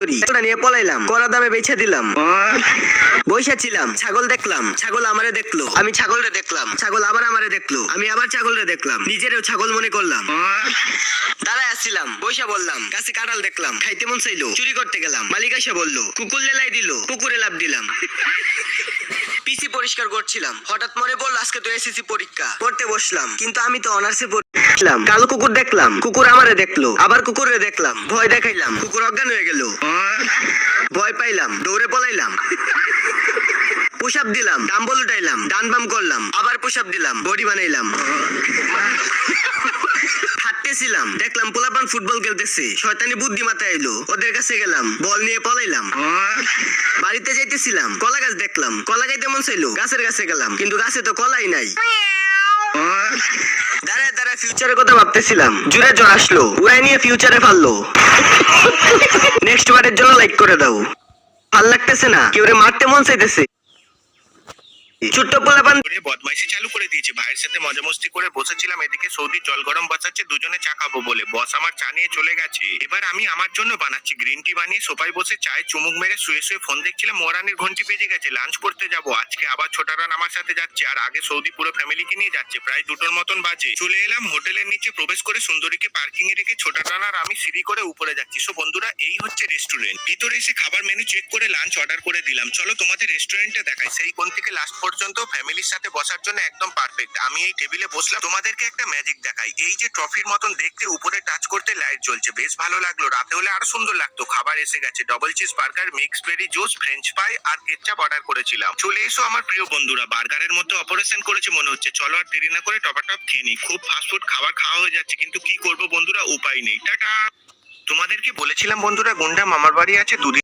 ছাগলটা নিয়ে পলাইলাম, কড়া দামে বেচে দিলাম। বইসা ছিলাম, ছাগল দেখলাম, ছাগল আমারে দেখলো, আমি ছাগলরে দেখলাম, ছাগল আবার আমারে দেখলো, আমি আবার ছাগলরে দেখলাম, নিজেরও ছাগল মনে করলাম। দাঁড়ায় আসছিলাম, বইসা বললাম গাছে কাঁঠাল দেখলাম, খাইতে মন চাইলো, চুরি করতে গেলাম, মালিক এসে বললো কুকুর লেলাই দিল, কুকুরে লাভ দিলাম। পিসি পরিষ্কার করছিলাম, হঠাৎ মনে পড়লো আজকে তো এসএসসি পরীক্ষা, পড়তে বসলাম, কিন্তু আমি তো অনার্সে পড়ছিলাম। কালো কুকুর দেখলাম, কুকুর আমারে দেখলো, আবার কুকুরে দেখলাম, ভয় দেখাইলাম, কুকুর অজ্ঞান হয়ে গেল। ভয় পাইলাম, দৌড়ে পলাইলাম। পুশ-আপ দিলাম, ডাম্বল উঠাইলাম, ডান বাম করলাম, আবার পুশ-আপ দিলাম, বডি বানাইলাম। হাঁটতেছিলাম, দেখলাম পোলাপান ফুটবল খেলতেছে, শয়তানি বুদ্ধি মাথায় এলো, ওদের কাছে গেলাম, বল নিয়ে পলাইলাম। বাড়িতে যাইতেছিলাম, কলা গাছ দেখলাম, কলা খাইতে মন চাইলো, গাছের কাছে গেলাম, কিন্তু গাছে তো কলাই নাই। দাঁড়ায় দাঁড়ায় ফিউচারের কথা ভাবতেছিলাম, জুড়ে জ্বর আসলো, উড়াই নিয়ে ফিউচারে ফাললো। নেক্সট বারের জন্য লাইক করে দাও। ভাল লাগতেছে না, কেউ মারতে মন চাইতেছে। ছোট্ট পোলাপান বদমাইশি চালু করে দিয়েছে। ভাইয়ের সাথে মজা মস্তি করে বসেছিলাম, এদিকে সৌদি জল গরম বাঁচাচ্ছে, দুজনে চা খাবো বলে বস আমার চা নিয়ে চলে গেছে। এবার আমি আমার জন্য বানাচ্ছি গ্রিন টি, বানিয়ে সোফায় বসে চায়ে চুমুক মেরে শুয়ে শুয়ে ফোন দেখছিলাম। মোরানির ঘন্টি বেজে গেছে, লাঞ্চ করতে যাব। আজকে আবার ছোটারান আমার সাথে যাচ্ছে, আর আগে সৌদি পুরো ফ্যামিলিকে নিয়ে যাচ্ছে। প্রায় 2টোর মতন বাজে। চলে এলাম হোটেলের নিচে, প্রবেশ করে সুন্দরীকে পার্কিং এ রেখে ছোটারান আর আমি সিঁড়ি করে উপরে যাচ্ছি। সো বন্ধুরা, এই হচ্ছে রেস্টুরেন্ট। ভিতরে এসে খাবার মেনু চেক করে লাঞ্চ অর্ডার করে দিলাম। চলো তোমাদের রেস্টুরেন্টে দেখাই, সেই কোণ থেকে লাস্ট পর্যন্ত ফ্যামিলির সাথে বসার জন্য একদম পারফেক্ট। আমি এই টেবিলে বসলাম, তোমাদেরকে একটা ম্যাজিক দেখাই। এই যে ট্রফির মতন দেখতে, উপরে টাচ করতে লাইট জ্বলছে, বেশ ভালো লাগলো। রাতে হলে আরো সুন্দর লাগতো। খাবার এসে গেছে, ডবল চিজ বার্গার, মিক্স বেরি জুস, ফ্রেঞ্চ ফ্রাই আর কেচাপ অর্ডার করেছিলাম। চলে এসো আমার প্রিয় বন্ধুরা, বার্গারের মধ্যে অপারেশন করেছে মনে হচ্ছে। চলো আর দেরি না করে টপাটপ খেয়ে নিই। খুব ফাস্টফুড খাবার খাওয়া হয়ে যাচ্ছে, কিন্তু কি করবো বন্ধুরা, উপায় নেই। টাটা। তোমাদেরকে বলেছিলাম বন্ধুরা, গুন্ডা মামার বাড়ি আছে, 2